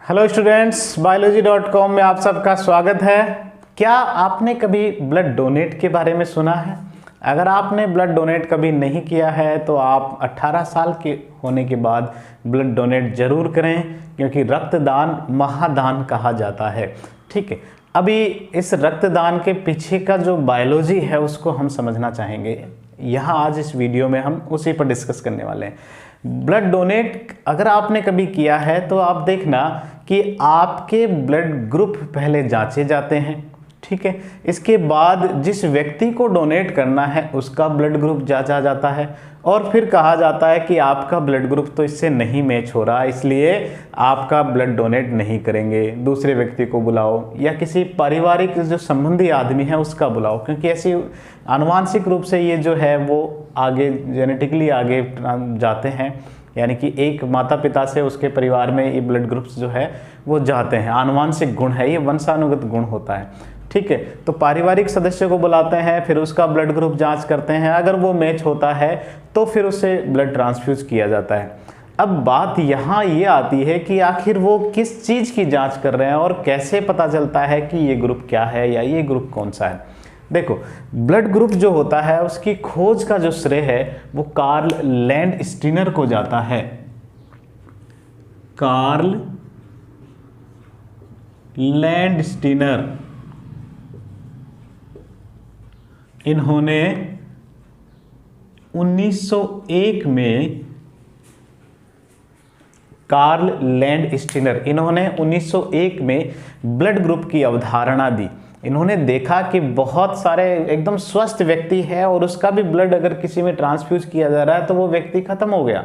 Hello students, biology.com में आप सबका स्वागत है। क्या आपने कभी ब्लड डोनेट के बारे में सुना है? अगर आपने ब्लड डोनेट कभी नहीं किया है तो आप 18 साल के होने के बाद ब्लड डोनेट ज़रूर करें, क्योंकि रक्तदान महादान कहा जाता है। ठीक है, अभी इस रक्तदान के पीछे का जो बायोलॉजी है उसको हम समझना चाहेंगे। यहाँ आज इस वीडियो में हम उसी पर डिस्कस करने वाले हैं। ब्लड डोनेट अगर आपने कभी किया है तो आप देखना कि आपके ब्लड ग्रुप पहले जांचे जाते हैं। ठीक है, इसके बाद जिस व्यक्ति को डोनेट करना है उसका ब्लड ग्रुप जांचा जाता है और फिर कहा जाता है कि आपका ब्लड ग्रुप तो इससे नहीं मैच हो रहा, इसलिए आपका ब्लड डोनेट नहीं करेंगे। दूसरे व्यक्ति को बुलाओ या किसी पारिवारिक जो संबंधी आदमी है उसका बुलाओ, क्योंकि ऐसी आनुवांशिक रूप से ये जो है वो आगे जेनेटिकली आगे जाते हैं, यानी कि एक माता पिता से उसके परिवार में ये ब्लड ग्रुप्स जो है वो जाते हैं। आनुवांशिक गुण है, ये वंशानुगत गुण होता है। ठीक है, तो पारिवारिक सदस्य को बुलाते हैं, फिर उसका ब्लड ग्रुप जांच करते हैं। अगर वो मैच होता है तो फिर उससे ब्लड ट्रांसफ्यूज किया जाता है। अब बात यहाँ ये आती है कि आखिर वो किस चीज़ की जांच कर रहे हैं और कैसे पता चलता है कि ये ग्रुप क्या है या ये ग्रुप कौन सा है। देखो, ब्लड ग्रुप जो होता है उसकी खोज का जो श्रेय है वो कार्ल लैंडस्टीनर को जाता है। कार्ल लैंडस्टीनर, इन्होंने 1901 में कार्ल लैंडस्टीनर इन्होंने 1901 में ब्लड ग्रुप की अवधारणा दी। इन्होंने देखा कि बहुत सारे एकदम स्वस्थ व्यक्ति है और उसका भी ब्लड अगर किसी में ट्रांसफ्यूज किया जा रहा है तो वो व्यक्ति खत्म हो गया।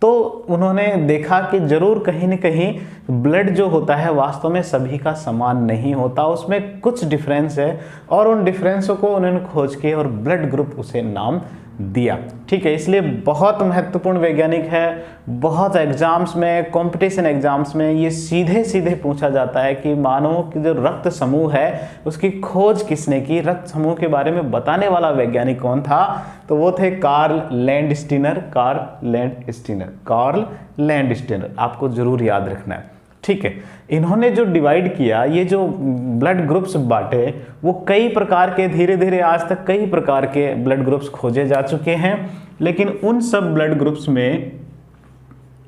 तो उन्होंने देखा कि जरूर कहीं न कहीं ब्लड जो होता है वास्तव में सभी का समान नहीं होता, उसमें कुछ डिफरेंस है और उन डिफरेंसों को उन्होंने खोज के और ब्लड ग्रुप उसे नाम दिया। ठीक है, इसलिए बहुत महत्वपूर्ण वैज्ञानिक है। बहुत एग्जाम्स में, कंपटीशन एग्जाम्स में ये सीधे सीधे पूछा जाता है कि मानव की जो रक्त समूह है उसकी खोज किसने की, रक्त समूह के बारे में बताने वाला वैज्ञानिक कौन था? तो वो थे कार्ल लैंडस्टीनर। कार्ल लैंडस्टीनर आपको जरूर याद रखना है। ठीक है, इन्होंने जो डिवाइड किया, ये जो ब्लड ग्रुप्स बांटे, वो कई प्रकार के, धीरे धीरे आज तक कई प्रकार के ब्लड ग्रुप्स खोजे जा चुके हैं। लेकिन उन सब ब्लड ग्रुप्स में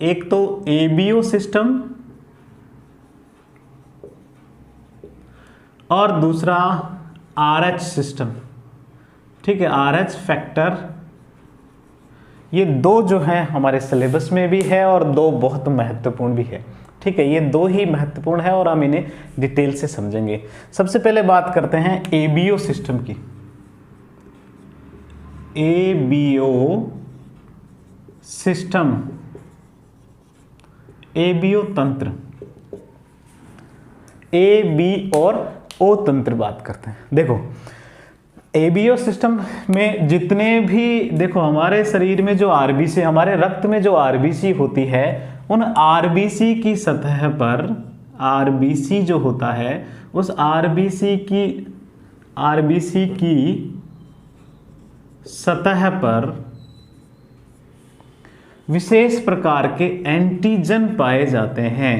एक तो एबीओ सिस्टम और दूसरा आरएच सिस्टम। ठीक है, आरएच फैक्टर, ये दो जो हैं हमारे सिलेबस में भी है और दो बहुत महत्वपूर्ण भी है। ठीक है, ये दो ही महत्वपूर्ण है और हम इन्हें डिटेल से समझेंगे। सबसे पहले बात करते हैं एबीओ सिस्टम की। एबीओ सिस्टम, एबीओ तंत्र, ए बी और ओ तंत्र बात करते हैं। देखो, एबीओ सिस्टम में जितने भी, देखो हमारे शरीर में जो आरबीसी, हमारे रक्त में जो आरबीसी होती है, उन आरबीसी की सतह पर, आरबीसी जो होता है उस आरबीसी की सतह पर विशेष प्रकार के एंटीजन पाए जाते हैं।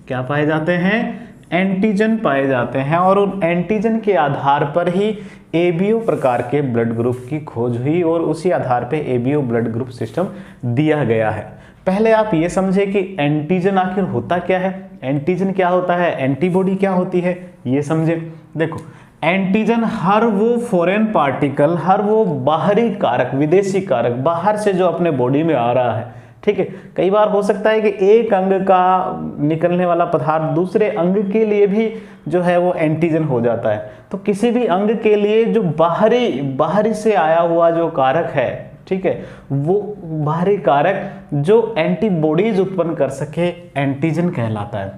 क्या पाए जाते हैं? एंटीजन पाए जाते हैं और उन एंटीजन के आधार पर ही एबीओ प्रकार के ब्लड ग्रुप की खोज हुई और उसी आधार पे एबीओ ब्लड ग्रुप सिस्टम दिया गया है। पहले आप ये समझे कि एंटीजन आखिर होता क्या है, एंटीजन क्या होता है, एंटीबॉडी क्या होती है, ये समझे। देखो, एंटीजन हर वो फॉरेन पार्टिकल, हर वो बाहरी कारक, विदेशी कारक बाहर से जो अपने बॉडी में आ रहा है। ठीक है, कई बार हो सकता है कि एक अंग का निकलने वाला पदार्थ दूसरे अंग के लिए भी जो है वो एंटीजन हो जाता है। तो किसी भी अंग के लिए जो बाहरी से आया हुआ जो कारक है, ठीक है, वो बाहरी कारक जो एंटीबॉडीज उत्पन्न कर सके एंटीजन कहलाता है।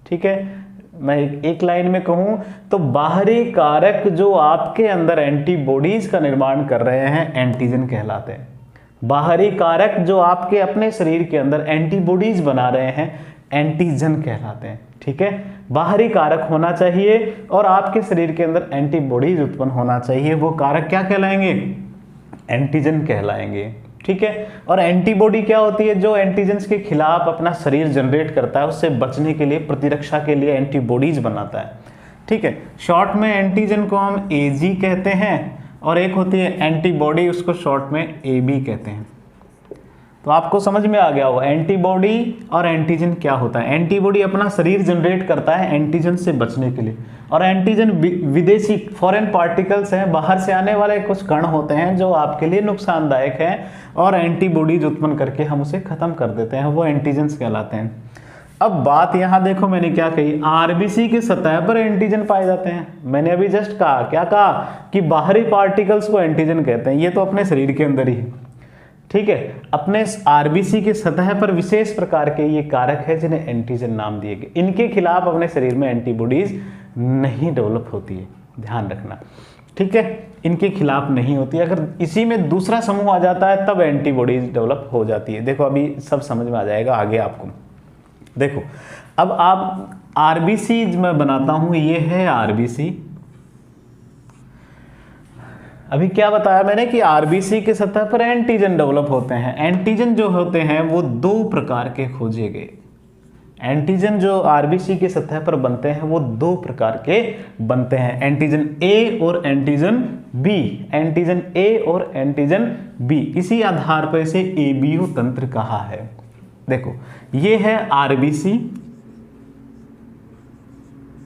ठीक है, मैं एक लाइन में कहूं तो बाहरी कारक जो आपके अंदर एंटीबॉडीज का निर्माण कर रहे हैं एंटीजन कहलाते हैं। बाहरी कारक जो आपके अपने शरीर के अंदर एंटीबॉडीज बना रहे हैं एंटीजन कहलाते हैं। ठीक है, बाहरी कारक होना चाहिए और आपके शरीर के अंदर एंटीबॉडीज उत्पन्न होना चाहिए। वो कारक क्या कहलाएंगे? एंटीजन कहलाएंगे। ठीक है। और एंटीबॉडी क्या होती है? जो एंटीजेंस के खिलाफ अपना शरीर जनरेट करता है, उससे बचने के लिए, प्रतिरक्षा के लिए एंटीबॉडीज बनाता है, ठीक है। शॉर्ट में एंटीजन को हम एजी कहते हैं और एक होती है एंटीबॉडी, उसको शॉर्ट में एबी कहते हैं। तो आपको समझ में आ गया होगा एंटीबॉडी और एंटीजन क्या होता है। एंटीबॉडी अपना शरीर जनरेट करता है एंटीजन से बचने के लिए, और एंटीजन विदेशी फॉरेन पार्टिकल्स हैं, बाहर से आने वाले कुछ कण होते हैं जो आपके लिए नुकसानदायक हैं, और एंटीबॉडीज उत्पन्न करके हम उसे खत्म कर देते हैं, वो एंटीजन्स कहलाते हैं। अब बात यहाँ देखो, मैंने क्या कही, आरबीसी की सतह पर एंटीजन पाए जाते हैं। मैंने अभी जस्ट कहा, क्या कहा कि बाहरी पार्टिकल्स को एंटीजन कहते हैं, ये तो अपने शरीर के अंदर ही है, ठीक है। अपने आरबीसी की सतह पर विशेष प्रकार के ये कारक है जिन्हें एंटीजन नाम दिए गए। इनके खिलाफ अपने शरीर में एंटीबॉडीज नहीं डेवलप होती है, ध्यान रखना, ठीक है। इनके खिलाफ नहीं होती, अगर इसी में दूसरा समूह आ जाता है तब एंटीबॉडीज डेवलप हो जाती है। देखो अभी सब समझ में आ जाएगा आगे आपको। देखो अब आप आरबीसी मैं बनाता हूं, ये है आरबीसी। अभी क्या बताया मैंने कि आरबीसी की सतह पर एंटीजन डेवलप होते हैं। एंटीजन जो होते हैं वो दो प्रकार के खोजे गए। एंटीजन जो आरबीसी की सतह पर बनते हैं वो दो प्रकार के बनते हैं, एंटीजन ए और एंटीजन बी। एंटीजन ए और एंटीजन बी, इसी आधार पर इसे एबीओ तंत्र कहा है। देखो ये है आरबीसी,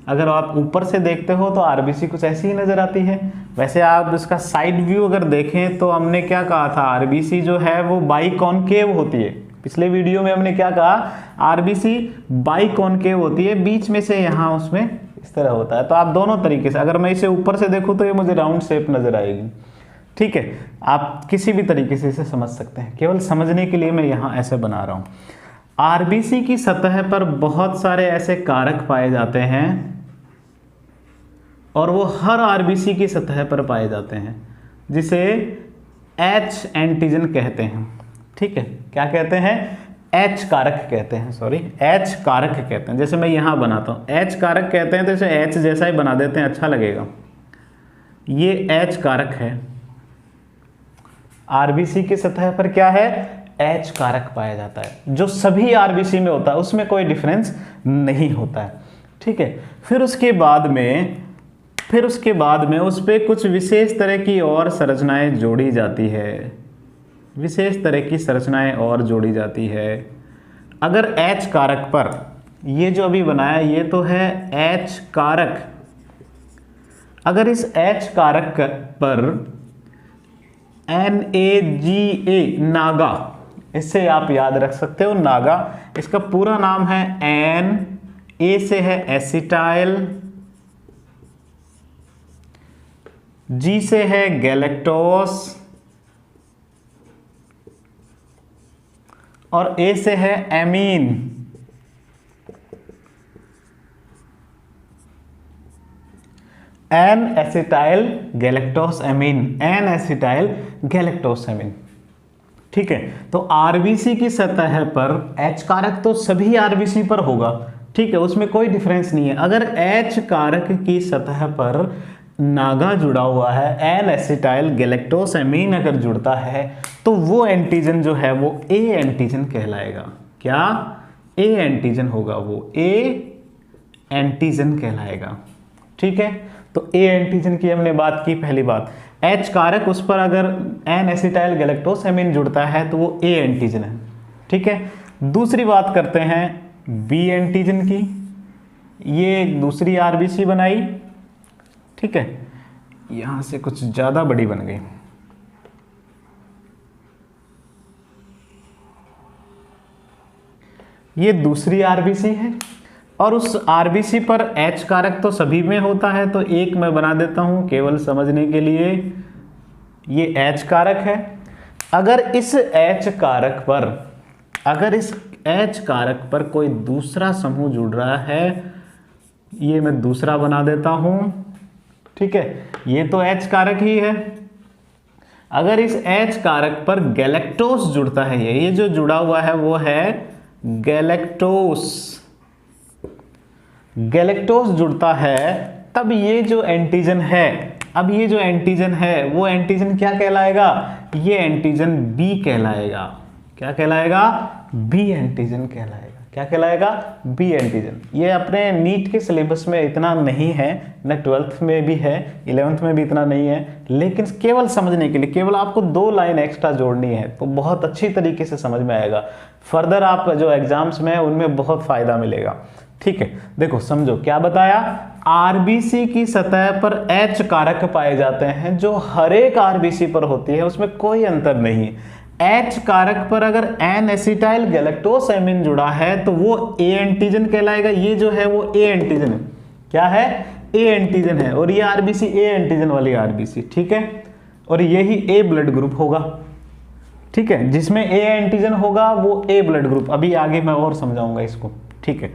अगर आप ऊपर से देखते हो तो आरबीसी कुछ ऐसी ही नजर आती है। वैसे आप इसका साइड व्यू अगर देखें तो हमने क्या कहा था, आरबीसी जो है वो बाइकॉनकेव होती है। पिछले वीडियो में हमने क्या कहा, आरबीसी बाइकॉनकेव होती है, बीच में से यहाँ उसमें इस तरह होता है। तो आप दोनों तरीके से, अगर मैं इसे ऊपर से देखूं तो ये मुझे राउंड शेप नजर आएगी, ठीक है। आप किसी भी तरीके से इसे समझ सकते हैं, केवल समझने के लिए मैं यहाँ ऐसे बना रहा हूँ। आरबीसी की सतह पर बहुत सारे ऐसे कारक पाए जाते हैं और वो हर आरबीसी की सतह पर पाए जाते हैं, जिसे एच एंटीजन कहते हैं, ठीक है। क्या कहते हैं? एच कारक कहते हैं, सॉरी एच कारक कहते हैं। जैसे मैं यहाँ बनाता हूँ एच कारक कहते हैं, तो इसे एच जैसा ही बना देते हैं, अच्छा लगेगा। ये एच कारक है, आरबीसी की सतह पर क्या है, एच कारक पाया जाता है, जो सभी आरबीसी में होता है, उसमें कोई डिफरेंस नहीं होता है, ठीक है। फिर उसके बाद में उस पर कुछ विशेष तरह की और संरचनाएं जोड़ी जाती है, विशेष तरह की संरचनाएं और जोड़ी जाती है। अगर एच कारक पर, ये जो अभी बनाया ये तो है एच कारक, अगर इस एच कारक पर NAGA नागा, इससे आप याद रख सकते हो नागा, इसका पूरा नाम है एन, ए से है एसिटाइल, जी से है गैलेक्टोस और ए से है amine. N acetyl galactose amine, N acetyl galactose amine, ठीक है। तो आरबीसी की सतह पर एच कारक तो सभी आरबीसी पर होगा, ठीक है, उसमें कोई डिफरेंस नहीं है। अगर एच कारक की सतह पर नागा जुड़ा हुआ है, एन एसिटाइल गैलेक्टोस एमीन अगर जुड़ता है, तो वो एंटीजन जो है वो ए एंटीजन कहलाएगा। क्या? ए एंटीजन होगा, वो ए एंटीजन कहलाएगा, ठीक है। तो ए एंटीजन की हमने बात की, पहली बात। एच कारक, उस पर अगर एन एसिटाइल गैलेक्टोस एमीन जुड़ता है तो वो ए एंटीजन है, ठीक है। दूसरी बात करते हैं बी एंटीजन की। ये एक दूसरी आरबीसी बनाई, ठीक है, यहां से कुछ ज्यादा बड़ी बन गई। ये दूसरी आरबीसी है और उस आरबीसी पर एच कारक तो सभी में होता है, तो एक मैं बना देता हूं केवल समझने के लिए। ये एच कारक है। अगर इस एच कारक पर कोई दूसरा समूह जुड़ रहा है, ये मैं दूसरा बना देता हूं, ठीक है। ये तो एच कारक ही है। अगर इस एच कारक पर गैलेक्टोस जुड़ता है, ये जो जुड़ा हुआ है वो है गैलेक्टोस जुड़ता है, तब ये जो एंटीजन है अब ये जो एंटीजन है वो एंटीजन क्या कहलाएगा, ये एंटीजन बी कहलाएगा। क्या कहलाएगा, बी एंटीजन कहलाएगा। क्या कहलाएगा, बी एंटीजन। ये अपने नीट के सिलेबस में इतना नहीं है, न 12th में भी है, 11th में भी इतना नहीं है, लेकिन केवल समझने के लिए, केवल आपको 2 लाइन एक्स्ट्रा जोड़नी है तो बहुत अच्छी तरीके से समझ में आएगा। फर्दर आप जो एग्जाम्स में उनमें बहुत फायदा मिलेगा। ठीक है, देखो समझो क्या बताया, आरबीसी की सतह पर H कारक पाए जाते हैं जो हर एक आरबीसी पर होती है, उसमें कोई अंतर नहीं। H कारक पर अगर N एसिटाइल गैलेक्टोस एमीन जुड़ा है तो वो A एंटीजन कहलाएगा। ये जो है वो A एंटीजन है। क्या है, A एंटीजन है। और ये आरबीसी A एंटीजन वाली आरबीसी, ठीक है। और यही A ब्लड ग्रुप होगा, ठीक है। जिसमें A एंटीजन होगा वो A ब्लड ग्रुप। अभी आगे मैं और समझाऊंगा इसको, ठीक है।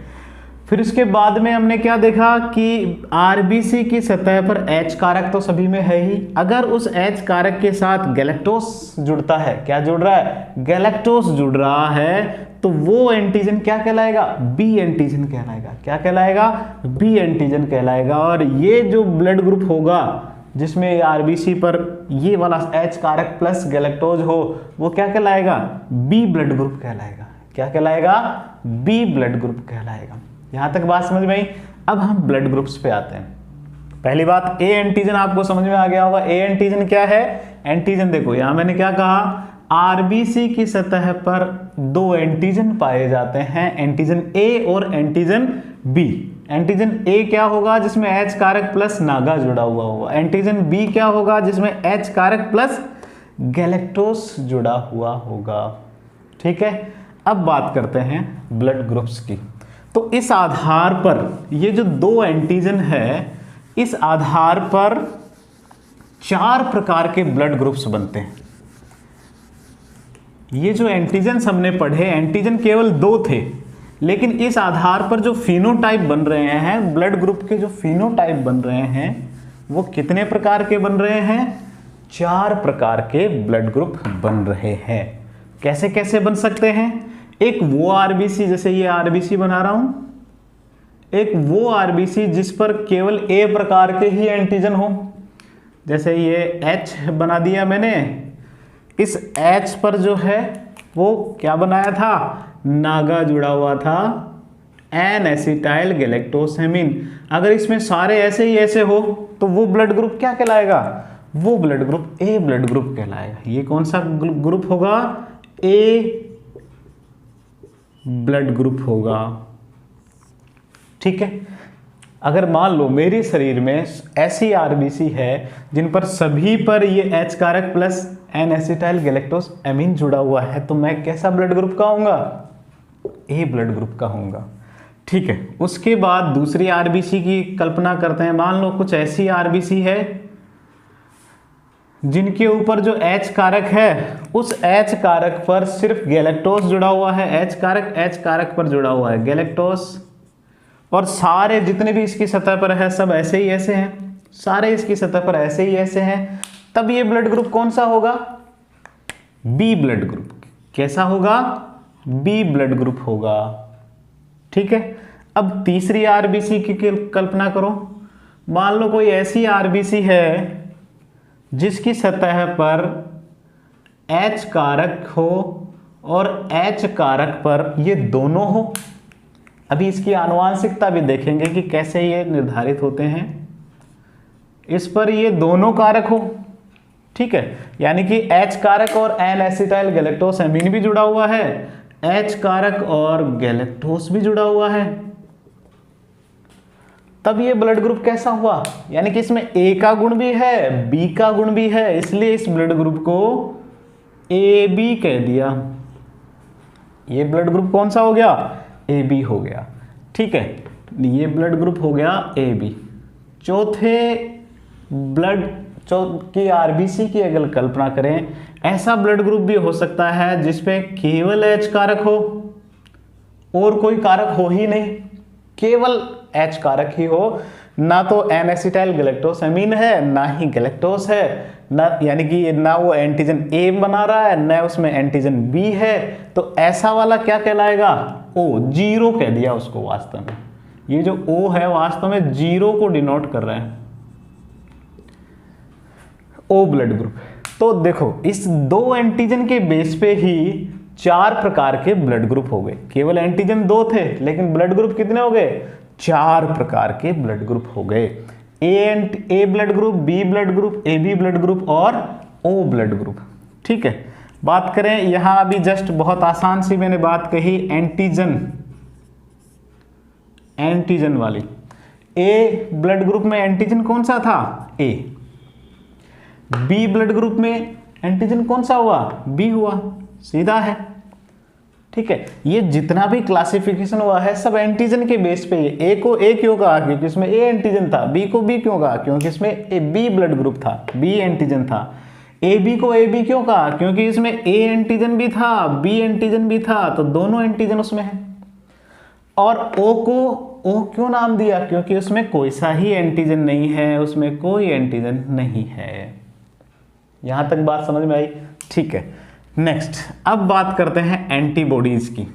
फिर उसके बाद में हमने क्या देखा कि आरबीसी की सतह पर H कारक तो सभी में है ही, अगर उस H कारक के साथ गैलेक्टोस जुड़ता है, क्या जुड़ रहा है, गैलेक्टोस जुड़ रहा है, तो वो एंटीजन क्या कहलाएगा, बी एंटीजन कहलाएगा। क्या कहलाएगा, बी एंटीजन कहलाएगा। और ये जो ब्लड ग्रुप होगा जिसमें आरबीसी पर ये वाला H कारक प्लस गैलेक्टोज हो, वो क्या कहलाएगा, बी ब्लड ग्रुप कहलाएगा। क्या कहलाएगा, बी ब्लड ग्रुप कहलाएगा। यहां तक बात समझ में आई। अब हम ब्लड ग्रुप्स पे आते हैं। पहली बात, ए एंटीजन आपको समझ में आ गया होगा। ए एंटीजन क्या है, एंटीजन देखो यहां मैंने क्या कहा, आरबीसी की सतह पर 2 एंटीजन पाए जाते हैं, एंटीजन ए और एंटीजन बी। एंटीजन ए क्या होगा, जिसमें H कारक प्लस नागा जुड़ा हुआ होगा। एंटीजन बी क्या होगा, जिसमें H कारक प्लस गैलेक्टोस जुड़ा हुआ होगा। ठीक है, अब बात करते हैं ब्लड ग्रुप्स की। तो इस आधार पर ये जो 2 एंटीजन है, इस आधार पर 4 प्रकार के ब्लड ग्रुप्स बनते हैं। ये जो एंटीजन हमने पढ़े, एंटीजन केवल 2 थे, लेकिन इस आधार पर जो फिनोटाइप बन रहे हैं, ब्लड ग्रुप के जो फिनोटाइप बन रहे हैं, वो कितने प्रकार के बन रहे हैं, 4 प्रकार के ब्लड ग्रुप बन रहे हैं। कैसे कैसे बन सकते हैं, एक वो आरबीसी, जैसे ये आरबीसी बना रहा हूं, एक वो आरबीसी जिस पर केवल ए प्रकार के ही एंटीजन हो, जैसे ये H बना दिया मैंने। इस H पर जो है वो क्या बनाया था, नागा जुड़ा हुआ था, N एसिटाइल गैलेक्टोसेमिन। अगर इसमें सारे ऐसे ही ऐसे हो तो वो ब्लड ग्रुप क्या कहलाएगा, वो ब्लड ग्रुप ए ब्लड ग्रुप कहलाएगा। ये कौन सा ग्रुप होगा, ए ब्लड ग्रुप होगा। ठीक है, अगर मान लो मेरे शरीर में ऐसी आरबीसी है जिन पर सभी पर ये H कारक plus N acetyl galactose amine जुड़ा हुआ है, तो मैं कैसा ब्लड ग्रुप का होऊंगा, ए ब्लड ग्रुप का होऊंगा। ठीक है, उसके बाद दूसरी आरबीसी की कल्पना करते हैं। मान लो कुछ ऐसी आरबीसी है जिनके ऊपर जो H कारक है, उस H कारक पर सिर्फ गैलेक्टोस जुड़ा हुआ है। H कारक पर जुड़ा हुआ है गैलेक्टोस, और सारे जितने भी इसकी सतह पर है सब ऐसे ही ऐसे हैं, सारे इसकी सतह पर ऐसे ही ऐसे हैं। तब ये ब्लड ग्रुप कौन सा होगा, बी ब्लड ग्रुप। कैसा होगा, बी ब्लड ग्रुप होगा। ठीक है, अब तीसरी आरबीसी की कल्पना करो। मान लो कोई ऐसी आरबीसी है जिसकी सतह पर H कारक हो और H कारक पर ये दोनों हो। अभी इसकी आनुवांशिकता भी देखेंगे कि कैसे ये निर्धारित होते हैं। इस पर ये दोनों कारक हो, ठीक है, यानी कि H कारक और N एसिटाइल गैलेक्टोस एमीन भी जुड़ा हुआ है, H कारक और गैलेक्टोस भी जुड़ा हुआ है। तब ये ब्लड ग्रुप कैसा हुआ, यानी कि इसमें ए का गुण भी है, बी का गुण भी है, इसलिए इस ब्लड ग्रुप को ए बी कह दिया। ये ब्लड ग्रुप कौन सा हो गया, ए बी हो गया। ठीक है, ये ब्लड ग्रुप हो गया ए बी। चौथे ब्लड की आरबीसी की अगर कल्पना करें, ऐसा ब्लड ग्रुप भी हो सकता है जिसपे केवल H कारक हो और कोई कारक हो ही नहीं, केवल H कारक ही हो, ना तो N एसिटाइल गैलेक्टोस एमीन है, ना ही गैलेक्टोस है, ना यानी कि ना वो एंटीजन ए बना रहा है, ना उसमें एंटीजन बी है। तो ऐसा वाला क्या कहलाएगा, ओ, जीरो कह दिया उसको। वास्तव में ये जो ओ है वास्तव में जीरो को डिनोट कर रहा है। O blood group. तो देखो इस 2 एंटीजन के बेस पे ही 4 प्रकार के ब्लड ग्रुप हो गए। केवल एंटीजन 2 थे लेकिन ब्लड ग्रुप कितने हो गए? 4 प्रकार के ब्लड ग्रुप हो गए। A blood group, B blood group, A B blood group और ओ ब्लड ग्रुप। ठीक है, बात करें यहां अभी जस्ट बहुत आसान सी मैंने बात कही एंटीजन वाली। ए ब्लड ग्रुप में एंटीजन कौन सा था? ए। बी ब्लड ग्रुप में एंटीजन कौन सा हुआ? बी हुआ, सीधा है। ठीक है, ये जितना भी क्लासिफिकेशन हुआ है सब एंटीजन के बेस पे है। ए को ए क्यों कहा? क्योंकि इसमें ए एंटीजन था। बी को बी क्यों कहा? क्योंकि इसमें ए बी ब्लड ग्रुप था, बी एंटीजन था। ए बी को ए बी क्यों कहा? क्योंकि इसमें ए एंटीजन भी था, बी एंटीजन भी था, तो दोनों एंटीजन उसमें है। और ओ को ओ क्यों नाम दिया? क्योंकि उसमें कोई सा ही एंटीजन नहीं है, उसमें कोई एंटीजन नहीं है। यहां तक बात समझ में आई? ठीक है, नेक्स्ट अब बात करते हैं एंटीबॉडीज की।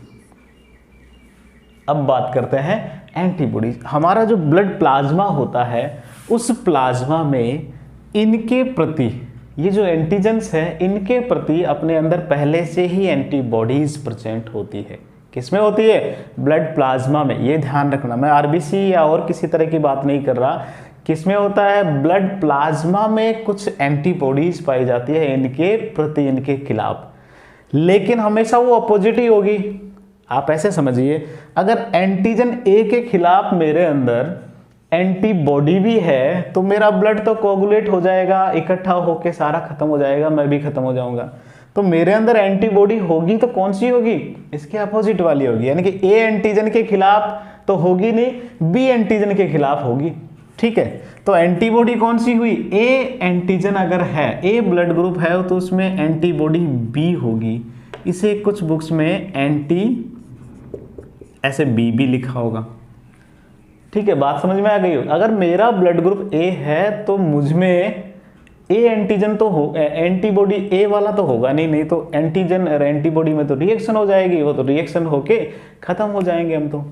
अब बात करते हैं एंटीबॉडीज। हमारा जो ब्लड प्लाज्मा होता है उस प्लाज्मा में इनके प्रति, ये जो एंटीजन्स है इनके प्रति अपने अंदर पहले से ही एंटीबॉडीज प्रेजेंट होती है। किसमें होती है? ब्लड प्लाज्मा में। ये ध्यान रखना, मैं आरबीसी या और किसी तरह की बात नहीं कर रहा। किसमें होता है? ब्लड प्लाज्मा में कुछ एंटीबॉडीज पाई जाती है इनके प्रति, इनके खिलाफ। लेकिन हमेशा वो अपोजिट ही होगी। आप ऐसे समझिए, अगर एंटीजन ए के खिलाफ मेरे अंदर एंटीबॉडी भी है तो मेरा ब्लड तो कोगुलेट हो जाएगा, इकट्ठा होके सारा खत्म हो जाएगा, मैं भी खत्म हो जाऊंगा। तो मेरे अंदर एंटीबॉडी होगी तो कौन सी होगी? इसके अपोजिट वाली होगी। यानी कि ए एंटीजन के खिलाफ तो होगी नहीं, बी एंटीजन के खिलाफ होगी। ठीक है, तो एंटीबॉडी कौन सी हुई? ए एंटीजन अगर है, ए ब्लड ग्रुप है तो उसमें एंटीबॉडी बी होगी। इसे कुछ बुक्स में ऐसे बी भी लिखा होगा। ठीक है, बात समझ में आ गई हो? अगर मेरा ब्लड ग्रुप ए है तो मुझ में ए एंटीजन तो हो, एंटीबॉडी ए वाला तो होगा नहीं तो एंटीजन और एंटीबॉडी में तो रिएक्शन हो जाएगी, वो तो रिएक्शन होके खत्म हो जाएंगे हम तो।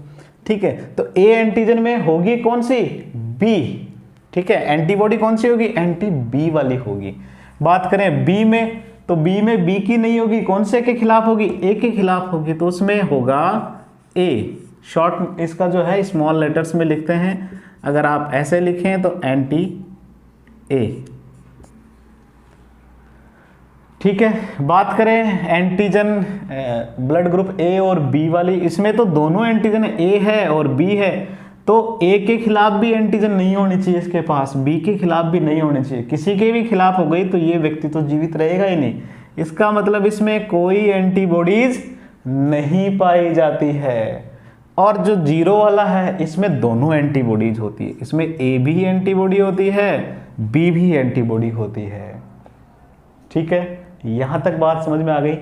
ठीक है, तो ए एंटीजन में होगी कौन सी? बी। ठीक है, एंटीबॉडी कौन सी होगी? एंटी बी वाली होगी। बात करें बी में, तो बी में बी की नहीं होगी, कौन से के खिलाफ होगी? ए के खिलाफ होगी, तो उसमें होगा ए। शॉर्ट इसका जो है स्मॉल लेटर्स में लिखते हैं, अगर आप ऐसे लिखें तो एंटी ए। ठीक है, बात करें एंटीजन ब्लड ग्रुप ए और बी वाली, इसमें तो दोनों एंटीजन ए है और बी है, तो ए के खिलाफ भी एंटीजन नहीं होनी चाहिए इसके पास, बी के खिलाफ भी नहीं होनी चाहिए। किसी के भी खिलाफ हो गई तो ये व्यक्ति तो जीवित रहेगा ही नहीं। इसका मतलब इसमें कोई एंटीबॉडीज नहीं पाई जाती है। और जो जीरो वाला है इसमें दोनों एंटीबॉडीज होती है, इसमें ए भी एंटीबॉडी होती है, बी भी एंटीबॉडी होती है। ठीक है, यहां तक बात समझ में आ गई?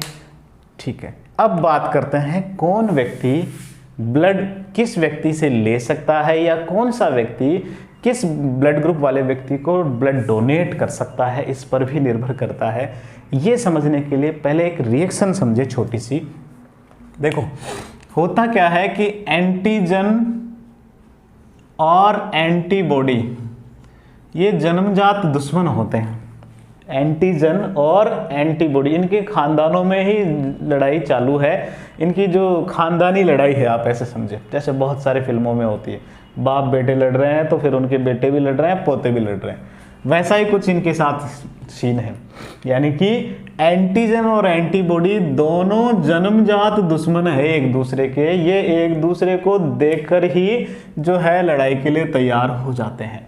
ठीक है, अब बात करते हैं कौन व्यक्ति ब्लड किस व्यक्ति से ले सकता है या कौन सा व्यक्ति किस ब्लड ग्रुप वाले व्यक्ति को ब्लड डोनेट कर सकता है, इस पर भी निर्भर करता है। ये समझने के लिए पहले एक रिएक्शन समझे छोटी सी। देखो होता क्या है कि एंटीजन और एंटीबॉडी ये जन्मजात दुश्मन होते हैं। एंटीजन और एंटीबॉडी इनके खानदानों में ही लड़ाई चालू है, इनकी जो खानदानी लड़ाई है आप ऐसे समझे, जैसे बहुत सारे फिल्मों में होती है, बाप बेटे लड़ रहे हैं तो फिर उनके बेटे भी लड़ रहे हैं, पोते भी लड़ रहे हैं, वैसा ही कुछ इनके साथ सीन है। यानी कि एंटीजन और एंटीबॉडी दोनों जन्मजात दुश्मन है एक दूसरे के, ये एक दूसरे को देखकर ही जो है लड़ाई के लिए तैयार हो जाते हैं।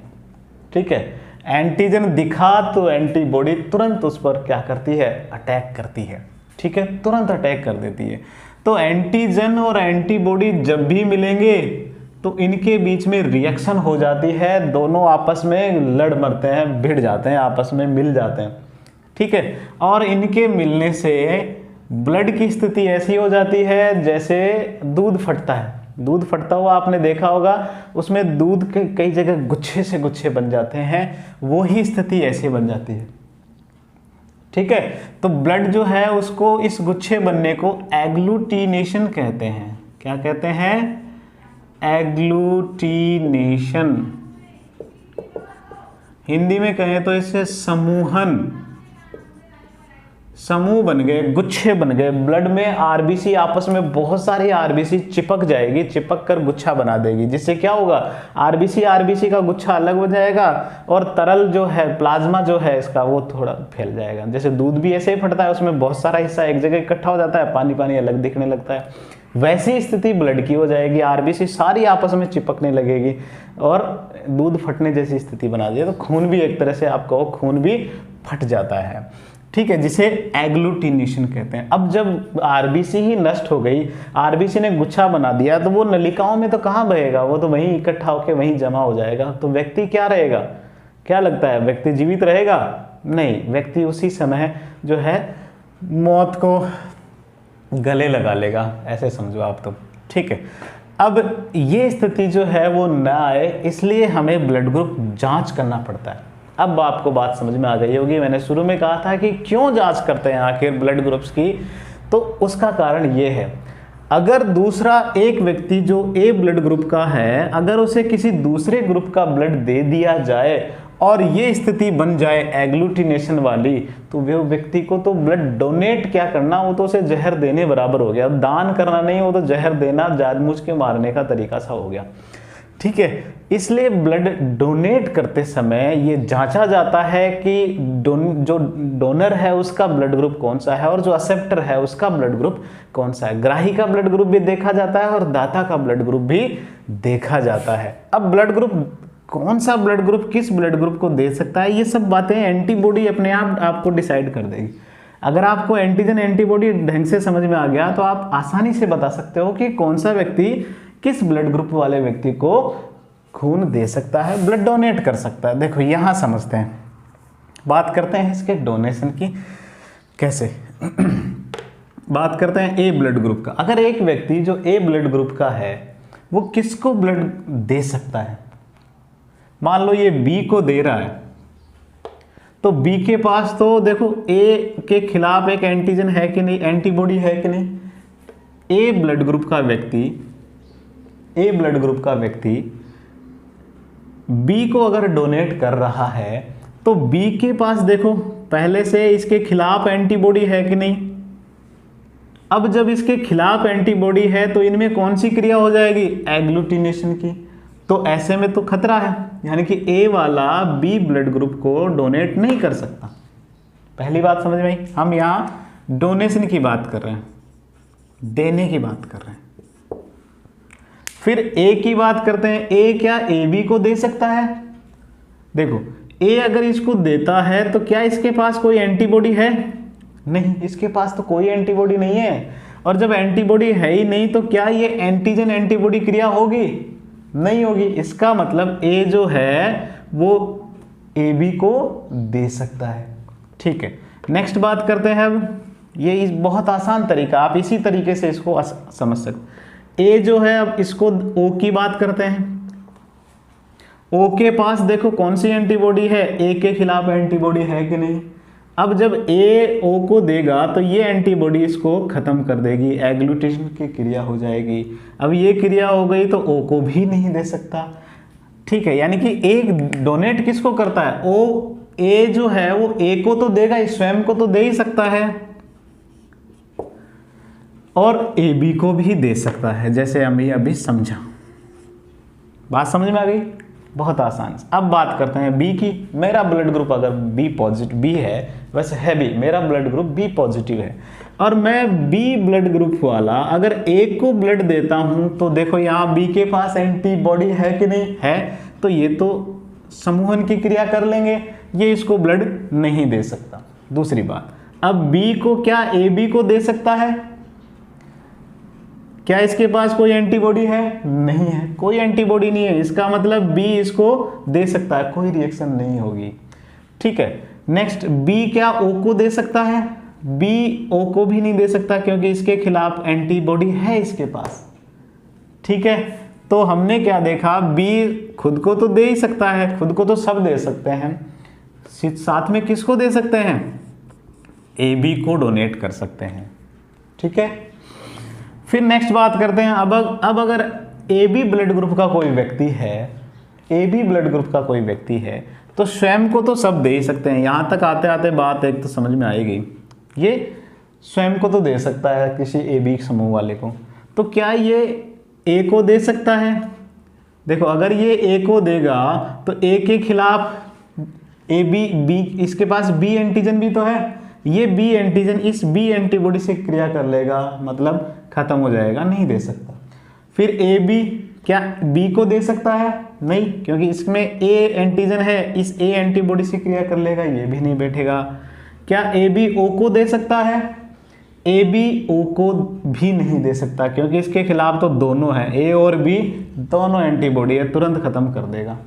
ठीक है, एंटीजन दिखा तो एंटीबॉडी तुरंत उस पर क्या करती है? अटैक करती है। ठीक है, तुरंत अटैक कर देती है। तो एंटीजन और एंटीबॉडी जब भी मिलेंगे तो इनके बीच में रिएक्शन हो जाती है, दोनों आपस में लड़ मरते हैं, भिड़ जाते हैं, आपस में मिल जाते हैं। ठीक है, और इनके मिलने से ब्लड की स्थिति ऐसी हो जाती है जैसे दूध फटता है, दूध फटता हुआ आपने देखा होगा, उसमें दूध के कई जगह गुच्छे से गुच्छे बन जाते हैं, वो ही स्थिति ऐसे बन जाती है। ठीक है, तो ब्लड जो है उसको इस गुच्छे बनने को एग्लूटिनेशन कहते हैं। क्या कहते हैं? एग्लूटिनेशन। हिंदी में कहें तो इससे समूहन, समूह बन गए, गुच्छे बन गए। ब्लड में आरबीसी आपस में बहुत सारी आरबीसी चिपक जाएगी, चिपक कर गुच्छा बना देगी, जिससे क्या होगा, आरबीसी का गुच्छा अलग हो जाएगा और तरल जो है, प्लाज्मा जो है इसका, वो थोड़ा फैल जाएगा। जैसे दूध भी ऐसे ही फटता है, उसमें बहुत सारा हिस्सा एक जगह इकट्ठा हो जाता है, पानी पानी अलग दिखने लगता है, वैसी स्थिति ब्लड की हो जाएगी। आरबीसी सारी आपस में चिपकने लगेगी और दूध फटने जैसी स्थिति बना दी। तो खून भी एक तरह से आपका वो खून भी फट जाता है, ठीक है, जिसे एग्लूटिनेशन कहते हैं। अब जब आरबीसी ही नष्ट हो गई, आरबीसी ने गुच्छा बना दिया, तो वो नलिकाओं में तो कहाँ बहेगा, वो तो वहीं इकट्ठा होकर वहीं जमा हो जाएगा। तो व्यक्ति क्या रहेगा, क्या लगता है, व्यक्ति जीवित रहेगा? नहीं, व्यक्ति उसी समय जो है मौत को गले लगा लेगा, ऐसे समझो आप तो, ठीक है। अब ये स्थिति जो है वो न आए, इसलिए हमें ब्लड ग्रुप जांच करना पड़ता है। अब आपको बात समझ में आ गई होगी, मैंने शुरू में कहा था कि क्यों जांच करते हैं आखिर ब्लड ग्रुप्स की, तो उसका कारण ये है, अगर दूसरा एक व्यक्ति जो ए ब्लड ग्रुप का है, अगर उसे किसी दूसरे ग्रुप का ब्लड दे दिया जाए और ये स्थिति बन जाए एग्लूटिनेशन वाली, तो वो व्यक्ति को तो ब्लड डोनेट क्या करना, वो तो उसे जहर देने बराबर हो गया। दान करना नहीं, वो तो जहर देना, जानबूझ के मारने का तरीका सा हो गया, ठीक है। इसलिए ब्लड डोनेट करते समय ये जांचा जाता है कि जो डोनर है उसका ब्लड ग्रुप कौन सा है और जो एक्सेप्टर है उसका ब्लड ग्रुप कौन सा है। ग्राही का ब्लड ग्रुप भी देखा जाता है और दाता का ब्लड ग्रुप भी देखा जाता है। अब ब्लड ग्रुप, कौन सा ब्लड ग्रुप किस ब्लड ग्रुप को दे सकता है, ये सब बातें एंटीबॉडी अपने आप आपको डिसाइड कर देगी। अगर आपको एंटीजन एंटीबॉडी ढंग से समझ में आ गया तो आप आसानी से बता सकते हो कि कौन सा व्यक्ति किस ब्लड ग्रुप वाले व्यक्ति को खून दे सकता है, ब्लड डोनेट कर सकता है। देखो यहां समझते हैं, बात करते हैं इसके डोनेशन की कैसे। बात करते हैं ए ब्लड ग्रुप का। अगर एक व्यक्ति जो ए ब्लड ग्रुप का है वो किसको ब्लड दे सकता है, मान लो ये बी को दे रहा है, तो बी के पास तो देखो ए के खिलाफ एक एंटीजन है कि नहीं, एंटीबॉडी है कि नहीं। ए ब्लड ग्रुप का व्यक्ति बी को अगर डोनेट कर रहा है तो बी के पास देखो पहले से इसके खिलाफ एंटीबॉडी है कि नहीं। अब जब इसके खिलाफ एंटीबॉडी है तो इनमें कौन सी क्रिया हो जाएगी, एग्लूटिनेशन की। तो ऐसे में तो खतरा है, यानी कि ए वाला बी ब्लड ग्रुप को डोनेट नहीं कर सकता। पहली बात समझ में आई। हम यहां डोनेशन की बात कर रहे हैं, देने की बात कर रहे हैं। फिर ए की बात करते हैं। ए क्या ए बी को दे सकता है? देखो ए अगर इसको देता है तो क्या इसके पास कोई एंटीबॉडी है? नहीं, इसके पास तो कोई एंटीबॉडी नहीं है। और जब एंटीबॉडी है ही नहीं तो क्या ये एंटीजन एंटीबॉडी क्रिया होगी? नहीं होगी। इसका मतलब ए जो है वो ए बी को दे सकता है, ठीक है। नेक्स्ट बात करते हैं अब, ये बहुत आसान तरीका, आप इसी तरीके से इसको समझ सकते। ए जो है, अब इसको ओ की बात करते हैं। ओ के पास देखो कौन सी एंटीबॉडी है, ए के खिलाफ एंटीबॉडी है कि नहीं। अब जब ए ओ को देगा तो ये एंटीबॉडी इसको खत्म कर देगी, एग्लूटिनेशन की क्रिया हो जाएगी। अब ये क्रिया हो गई तो ओ को भी नहीं दे सकता, ठीक है। यानी कि ए डोनेट किसको करता है, ओ ए जो है वो ए को तो देगा, स्वयं को तो दे ही सकता है और ए बी को भी दे सकता है, जैसे हम अभी समझा। बात समझ में आ गई, बहुत आसान। अब बात करते हैं बी की। मेरा ब्लड ग्रुप अगर बी पॉजिटिव, बी है वैसे है बी, मेरा ब्लड ग्रुप बी पॉजिटिव है और मैं बी ब्लड ग्रुप वाला अगर ए को ब्लड देता हूं तो देखो यहाँ बी के पास एंटीबॉडी है कि नहीं है, तो ये तो समूहन की क्रिया कर लेंगे, ये इसको ब्लड नहीं दे सकता। दूसरी बात, अब बी को क्या ए बी को दे सकता है? क्या इसके पास कोई एंटीबॉडी है? नहीं है, कोई एंटीबॉडी नहीं है। इसका मतलब बी इसको दे सकता है, कोई रिएक्शन नहीं होगी, ठीक है। नेक्स्ट, बी क्या ओ को दे सकता है? बी ओ को भी नहीं दे सकता क्योंकि इसके खिलाफ एंटीबॉडी है इसके पास, ठीक है। तो हमने क्या देखा, बी खुद को तो दे ही सकता है, खुद को तो सब दे सकते हैं, साथ में किसको दे सकते हैं? ए बी को डोनेट कर सकते हैं, ठीक है। फिर नेक्स्ट बात करते हैं, अब अगर ए बी ब्लड ग्रुप का कोई व्यक्ति है, ए बी ब्लड ग्रुप का कोई व्यक्ति है तो स्वयं को तो सब दे ही सकते हैं। यहाँ तक आते आते बात एक तो समझ में आएगी, ये स्वयं को तो दे सकता है किसी ए बी समूह वाले को, तो क्या ये ए को दे सकता है? देखो अगर ये ए को देगा तो ए के खिलाफ ए बी, इसके पास बी एंटीजन भी तो है, ये बी एंटीजन इस बी एंटीबॉडी से क्रिया कर लेगा, मतलब खत्म हो जाएगा, नहीं दे सकता। फिर ए बी क्या बी को दे सकता है? नहीं, क्योंकि इसमें ए एंटीजन है, इस ए एंटीबॉडी से क्रिया कर लेगा, ये भी नहीं बैठेगा। क्या ए बी ओ को दे सकता है? ए बी ओ को भी नहीं दे सकता, क्योंकि इसके खिलाफ तो दोनों है, ए और बी दोनों एंटीबॉडी है, तुरंत खत्म कर देगा।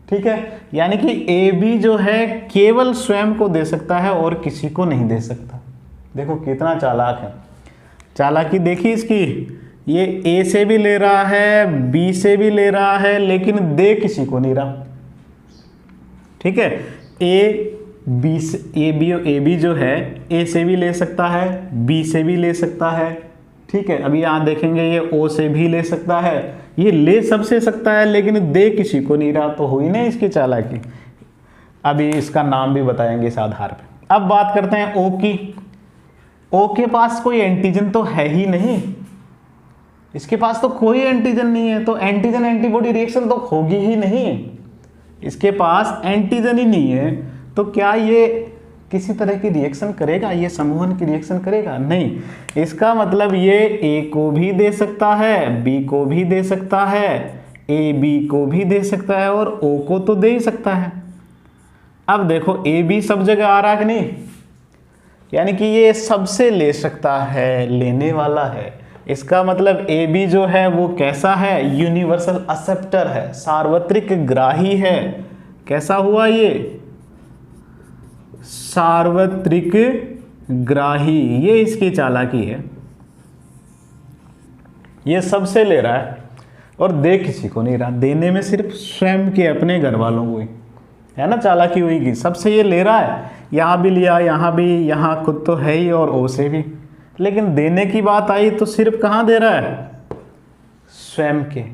ठीक है, यानी कि ए बी जो है केवल स्वयं को दे सकता है और किसी को नहीं दे सकता। देखो कितना चालाक है, चालाकी देखी इसकी, ये ए से भी ले रहा है, बी से भी ले रहा है, लेकिन दे किसी को नहीं रहा। ठीक है, ए बी जो है ए से भी ले सकता है, बी से भी ले सकता है। ठीक है, अभी यहाँ देखेंगे ये ओ से भी ले सकता है, ये ले सबसे सकता है, लेकिन दे किसी को नहीं रहा, तो हुई ना इसकी चालाकी। अभी इसका नाम भी बताएंगे इस आधार पे। अब बात करते हैं ओ की। ओ के पास कोई एंटीजन तो है ही नहीं, इसके पास तो कोई एंटीजन नहीं है, तो एंटीजन एंटीबॉडी रिएक्शन तो होगी ही नहीं, इसके पास एंटीजन ही नहीं है, तो क्या ये किसी तरह की रिएक्शन करेगा, ये समूहन की रिएक्शन करेगा? नहीं। इसका मतलब ये ए को भी दे सकता है, बी को भी दे सकता है, ए बी को भी दे सकता है और ओ को तो दे ही सकता है। अब देखो ए बी सब जगह आ रहा है कि नहीं, यानी कि ये सबसे ले सकता है, लेने वाला है। इसका मतलब ए बी जो है वो कैसा है? यूनिवर्सल एक्सेप्टर है, सार्वत्रिक ग्राही है। कैसा हुआ ये? सार्वत्रिक ग्राही, ये इसकी चालाकी है, ये सबसे ले रहा है और दे किसी को नहीं रहा, देने में सिर्फ स्वयं के अपने घर वालों को ही है ना चालाकी हुई कि सबसे ये ले रहा है, यहाँ भी लिया, यहाँ भी, यहाँ खुद तो है ही और ओ से भी, लेकिन देने की बात आई तो सिर्फ कहाँ दे रहा है? स्वयं के।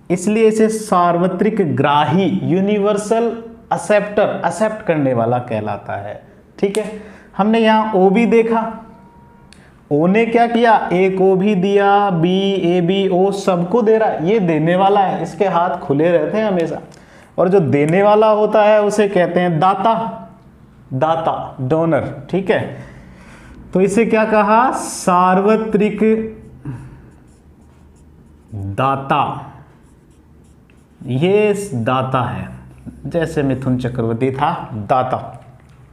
इसलिए इसे सार्वत्रिक ग्राही, यूनिवर्सल एक्सेप्टर, एक्सेप्ट करने वाला कहलाता है। ठीक है, हमने यहाँ ओ भी देखा, ओ ने क्या किया? ए को भी दिया, बी, ए बी, ओ सबको दे रहा है, ये देने वाला है, इसके हाथ खुले रहते हैं हमेशा। और जो देने वाला होता है उसे कहते हैं दाता, दाता, डोनर। ठीक है, तो इसे क्या कहा? सार्वत्रिक दाता, ये दाता है, जैसे मिथुन चक्रवर्ती था दाता।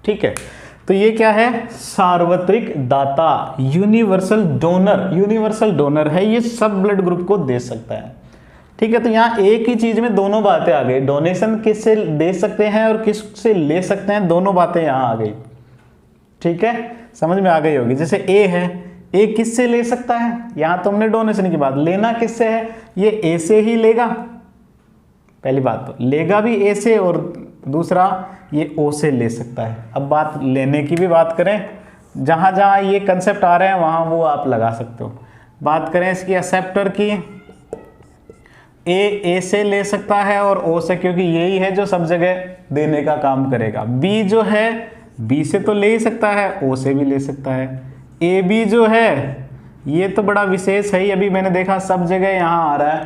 ठीक है, तो ये क्या है? सार्वत्रिक दाता, यूनिवर्सल डोनर, यूनिवर्सल डोनर है, ये सब ब्लड ग्रुप को दे सकता है। ठीक है, तो यहाँ एक ही चीज में दोनों बातें आ गई, डोनेशन किससे दे सकते हैं और किससे ले सकते हैं, दोनों बातें यहाँ आ गई। ठीक है, समझ में आ गई होगी। जैसे ए है, ए किससे ले सकता है? यहाँ तो हमने डोनेशन की बात, लेना किससे है? ये ए से ही लेगा, पहली बात तो लेगा भी ए से, और दूसरा ये ओ से ले सकता है। अब बात लेने की भी बात करें, जहाँ जहाँ ये कंसेप्ट आ रहे हैं वहाँ वो आप लगा सकते हो। बात करें इसकी एक्सेप्टर की, ए से ले सकता है और ओ से, क्योंकि यही है जो सब जगह देने का काम करेगा। बी जो है बी से तो ले ही सकता है, ओ से भी ले सकता है। ए बी जो है ये तो बड़ा विशेष है ही, अभी मैंने देखा सब जगह यहाँ आ रहा है,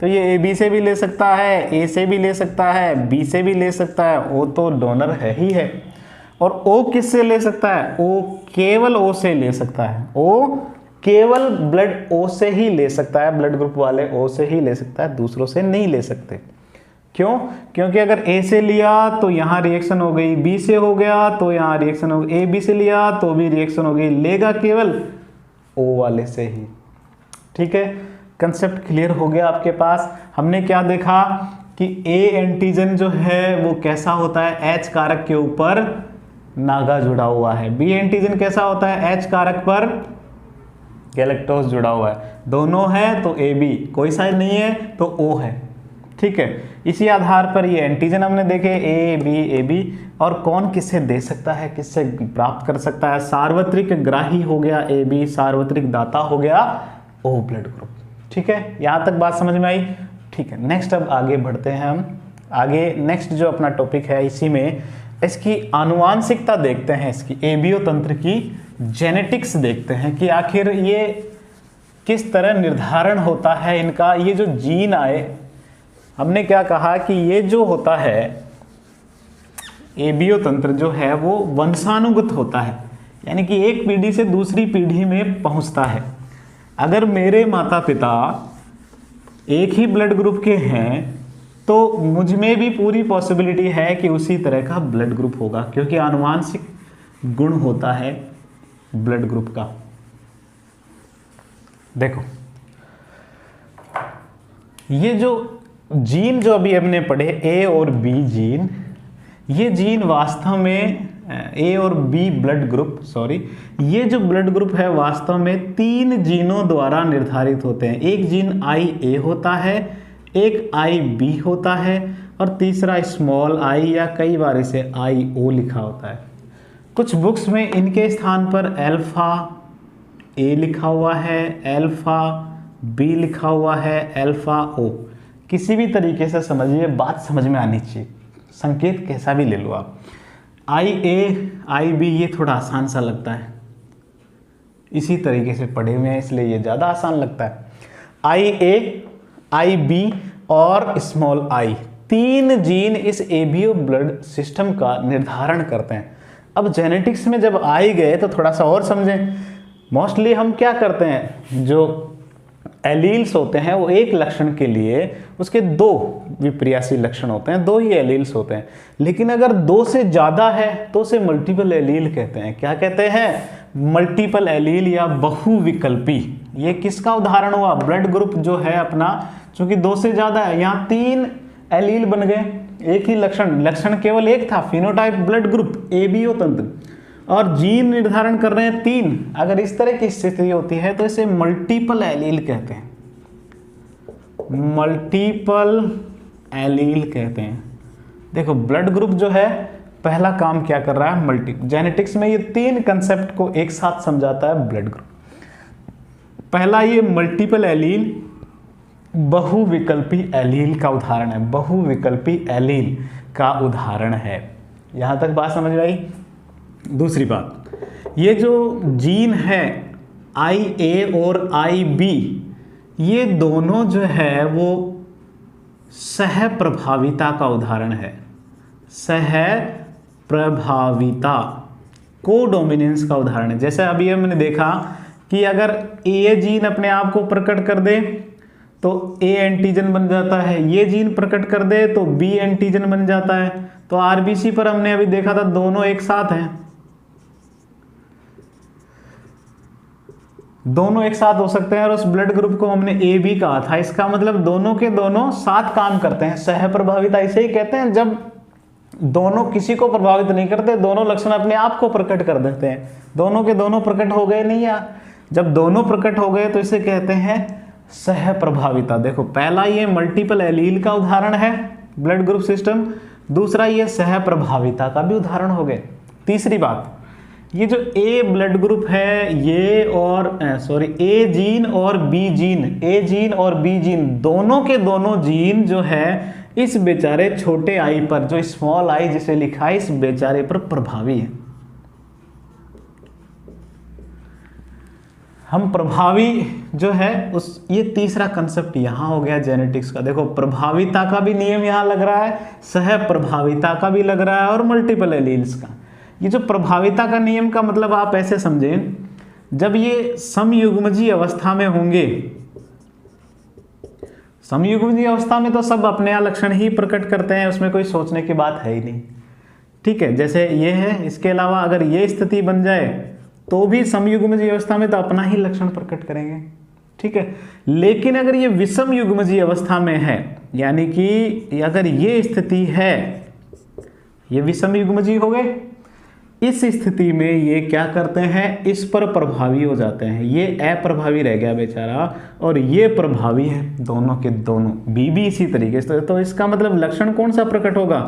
तो ये ए बी से भी ले सकता है, ए से भी ले सकता है, बी से भी ले सकता है, ओ तो डोनर है ही है। और ओ किससे ले सकता है? ओ केवल ओ से ले सकता है, ओ केवल ब्लड ओ से ही ले सकता है, ब्लड ग्रुप वाले ओ से ही ले सकता है, दूसरों से नहीं ले सकते। क्यों? क्योंकि अगर ए से लिया तो यहाँ रिएक्शन हो गई, बी से हो गया तो यहाँ रिएक्शन हो गई, ए बी से लिया तो भी रिएक्शन हो गई, लेगा केवल ओ वाले से ही। ठीक है, कंसेप्ट क्लियर हो गया आपके पास। हमने क्या देखा कि ए एंटीजन जो है वो कैसा होता है? एच कारक के ऊपर नागा जुड़ा हुआ है। बी एंटीजन कैसा होता है? एच कारक पर गैलेक्टोज जुड़ा हुआ है। दोनों है तो ए बी, कोई सा नहीं है तो ओ है। ठीक है, इसी आधार पर ये एंटीजन हमने देखे ए बी, और कौन किससे दे सकता है, किससे प्राप्त कर सकता है? सार्वत्रिक ग्राही हो गया ए बी, सार्वत्रिक दाता हो गया ओ ब्लड ग्रुप। ठीक है, यहाँ तक बात समझ में आई? ठीक है, नेक्स्ट अब आगे बढ़ते हैं हम आगे नेक्स्ट जो अपना टॉपिक है इसी में इसकी आनुवांशिकता देखते हैं, इसकी एबीओ तंत्र की जेनेटिक्स देखते हैं कि आखिर ये किस तरह निर्धारण होता है इनका। ये जो जीन आए, हमने क्या कहा कि ये जो होता है एबीओ तंत्र जो है वो वंशानुगत होता है, यानी कि एक पीढ़ी से दूसरी पीढ़ी में पहुंचता है। अगर मेरे माता पिता एक ही ब्लड ग्रुप के हैं तो मुझ में भी पूरी पॉसिबिलिटी है कि उसी तरह का ब्लड ग्रुप होगा, क्योंकि आनुवांशिक गुण होता है ब्लड ग्रुप का। देखो ये जो जीन जो अभी हमने पढ़े ए और बी जीन, ये जीन वास्तव में ए और बी ब्लड ग्रुप ये जो ब्लड ग्रुप है वास्तव में 3 जीनों द्वारा निर्धारित होते हैं। एक जीन आई ए होता है, एक आई बी होता है और तीसरा स्मॉल आई या कई बार इसे आई ओ लिखा होता है। कुछ बुक्स में इनके स्थान पर अल्फा ए लिखा हुआ है, अल्फा बी लिखा हुआ है, अल्फा ओ। किसी भी तरीके से समझिए, बात समझ में आनी चाहिए, संकेत कैसा भी ले लो आप। आई ए आई बी ये थोड़ा आसान सा लगता है, इसी तरीके से पढ़े हुए हैं इसलिए ये ज़्यादा आसान लगता है। आई ए आई बी और स्मॉल आई, 3 जीन इस एबीओ ब्लड सिस्टम का निर्धारण करते हैं। अब जेनेटिक्स में जब आई गए तो थोड़ा सा और समझें। मोस्टली हम क्या करते हैं, जो एलील्स होते हैं वो एक लक्षण के लिए उसके 2 विपर्यासी लक्षण होते हैं, 2 ही एलील्स होते हैं। लेकिन अगर 2 से ज़्यादा है तो उसे मल्टीपल एलील कहते हैं। क्या कहते हैं? मल्टीपल एलील या बहुविकल्पी। ये किसका उदाहरण हुआ? ब्लड ग्रुप जो है अपना, चूंकि 2 से ज़्यादा है, यहाँ 3 एलील बन गए, एक ही लक्षण केवल एक था, फिनोटाइप ब्लड ग्रुप एबीओ तंत्र, और जीन निर्धारण कर रहे हैं 3। अगर इस तरह की स्थिति होती है तो इसे मल्टीपल एलील कहते हैं, मल्टीपल एलील कहते हैं। देखो ब्लड ग्रुप जो है पहला काम क्या कर रहा है, जेनेटिक्स में ये 3 कंसेप्ट को एक साथ समझाता है ब्लड ग्रुप। पहला ये मल्टीपल एलील बहुविकल्पी एलील का उदाहरण है, बहुविकल्पी एलील का उदाहरण है। यहां तक बात समझ में आई? दूसरी बात, ये जो जीन है आई ए और आई बी, ये दोनों जो है वो सह प्रभाविता का उदाहरण है। सह प्रभाविता, कोडोमिनेंस का उदाहरण है। जैसे अभी हमने देखा कि अगर ए जीन अपने आप को प्रकट कर दे तो ए एंटीजन बन जाता है, ये जीन प्रकट कर दे तो बी एंटीजन बन जाता है। तो आरबीसी पर हमने अभी देखा था दोनों एक साथ हैं, दोनों एक साथ हो सकते हैं, और उस ब्लड ग्रुप को हमने ए बी कहा था। इसका मतलब दोनों के दोनों साथ काम करते हैं। सह प्रभाविता इसे ही कहते हैं जब दोनों किसी को प्रभावित नहीं करते, दोनों लक्षण अपने आप को प्रकट कर देते हैं। दोनों के दोनों प्रकट हो गए नहीं, या जब दोनों प्रकट हो गए तो इसे कहते हैं सह प्रभाविता। देखो पहला ये मल्टीपल एलील का उदाहरण है ब्लड ग्रुप सिस्टम, दूसरा ये सह प्रभाविता का भी उदाहरण हो गए। तीसरी बात, ये जो ए ब्लड ग्रुप है ये और ए जीन और बी जीन, ए जीन और बी जीन दोनों के दोनों जीन जो है इस बेचारे छोटे आई पर, जो स्मॉल आई जिसे लिखा है, इस बेचारे पर प्रभावी है। हम प्रभावी जो है उस, ये तीसरा कंसेप्ट यहां हो गया जेनेटिक्स का। देखो प्रभाविता का भी नियम यहां लग रहा है, सह प्रभाविता का भी लग रहा है, और मल्टीपल एलील्स का। ये जो प्रभाविता का नियम का मतलब आप ऐसे समझें, जब ये समयुग्मजीय अवस्था में होंगे, समयुग्मजीय अवस्था में तो सब अपने यहाँ लक्षण ही प्रकट करते हैं, उसमें कोई सोचने की बात है ही नहीं। ठीक है, जैसे ये है, इसके अलावा अगर ये स्थिति बन जाए तो भी समयुग्मजीय अवस्था में तो अपना ही लक्षण प्रकट करेंगे। ठीक है, लेकिन अगर ये विषम युग्मजीय अवस्था में है, यानी कि अगर ये स्थिति है, ये विषम युग्मजीय हो गए, इस स्थिति में ये क्या करते हैं, इस पर प्रभावी हो जाते हैं। ये अप्रभावी रह गया बेचारा और ये प्रभावी है, दोनों के दोनों। बी भी इसी तरीके से। तो इसका मतलब लक्षण कौन सा प्रकट होगा,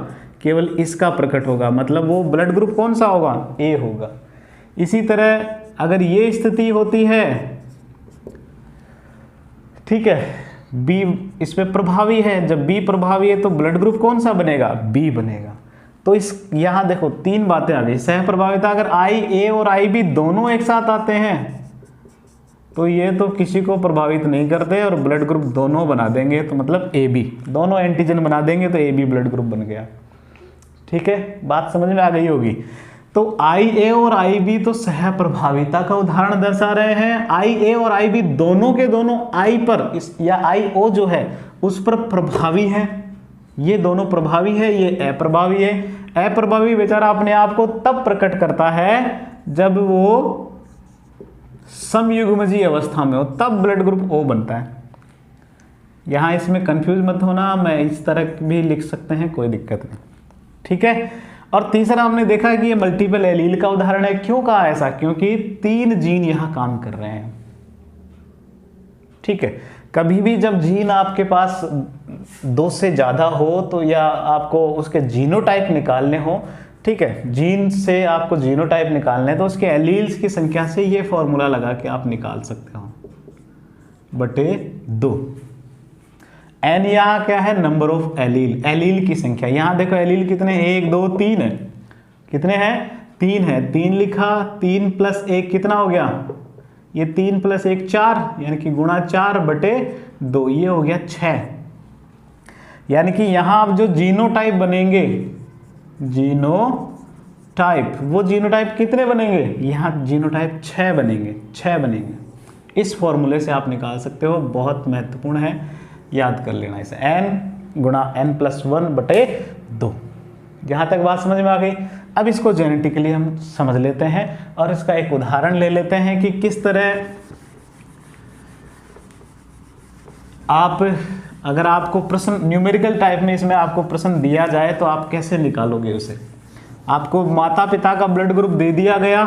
केवल इसका प्रकट होगा, मतलब वो ब्लड ग्रुप कौन सा होगा, ए होगा। इसी तरह अगर ये स्थिति होती है, ठीक है, बी इसमें प्रभावी है, जब बी प्रभावी है तो ब्लड ग्रुप कौन सा बनेगा, बी बनेगा। तो इस यहाँ देखो तीन बातें आ गई। सह प्रभाविता, अगर आई ए और आई बी दोनों एक साथ आते हैं तो ये तो किसी को प्रभावित नहीं करते और ब्लड ग्रुप दोनों बना देंगे, तो मतलब ए बी, दोनों एंटीजन बना देंगे तो ए बी ब्लड ग्रुप बन गया। ठीक है, बात समझ में आ गई होगी। तो आई ए और आई बी तो सह प्रभाविता का उदाहरण दर्शा रहे हैं। आई ए और आई बी दोनों के दोनों आई पर या आई ओ जो है उस पर प्रभावी है, ये दोनों प्रभावी है, ये अप्रभावी है। अप्रभावी बेचारा अपने आप को तब प्रकट करता है जब वो समयुग्मजीय अवस्था में हो, तब ब्लड ग्रुप ओ बनता है। यहां इसमें कंफ्यूज मत होना, मैं इस तरह भी लिख सकते हैं, कोई दिक्कत नहीं। ठीक है, और तीसरा हमने देखा कि ये मल्टीपल एलील का उदाहरण है। क्यों कहा ऐसा, क्योंकि 3 जीन यहां काम कर रहे हैं। ठीक है, कभी भी जब जीन आपके पास 2 से ज़्यादा हो तो या आपको उसके जीनोटाइप निकालने हो, ठीक है, जीन से आपको जीनोटाइप निकालने हैं तो उसके एलील्स की संख्या से ये फॉर्मूला लगा के आप निकाल सकते हो, बटे 2। एन यहाँ क्या है, नंबर ऑफ एलील, एलील की संख्या। यहाँ देखो एलील कितने, 1 2 3 है, कितने हैं, 3 है, 3 लिखा, 3 + 1 कितना हो गया, ये 3 + 1 4, यानी कि गुणा 4 बटे 2, ये हो गया 6। यानी कि यहाँ अब जो जीनोटाइप बनेंगे, जीनोटाइप, वो जीनोटाइप कितने बनेंगे, यहाँ जीनोटाइप 6 बनेंगे, 6 बनेंगे। इस फॉर्मूले से आप निकाल सकते हो, बहुत महत्वपूर्ण है, याद कर लेना इसे, n गुणा n + 1 बटे 2। यहाँ तक बात समझ में आ गई। अब इसको जेनेटिकली हम समझ लेते हैं और इसका एक उदाहरण ले लेते हैं कि किस तरह आप, अगर आपको प्रश्न न्यूमेरिकल टाइप में इसमें आपको प्रश्न दिया जाए तो आप कैसे निकालोगे उसे। आपको माता पिता का ब्लड ग्रुप दे दिया गया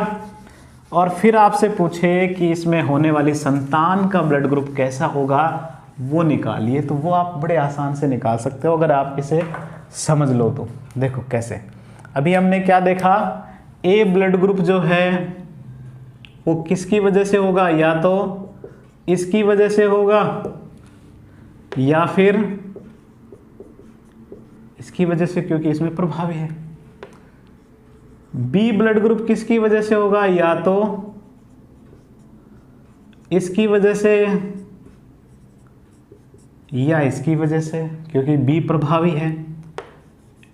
और फिर आपसे पूछे कि इसमें होने वाली संतान का ब्लड ग्रुप कैसा होगा, वो निकालिए, तो वो आप बड़े आसान से निकाल सकते हो अगर आप इसे समझ लो तो। देखो कैसे, अभी हमने क्या देखा, ए ब्लड ग्रुप जो है वो किसकी वजह से होगा, या तो इसकी वजह से होगा या फिर इसकी वजह से, क्योंकि इसमें प्रभावी है। बी ब्लड ग्रुप किसकी वजह से होगा, या तो इसकी वजह से या इसकी वजह से, क्योंकि बी प्रभावी है।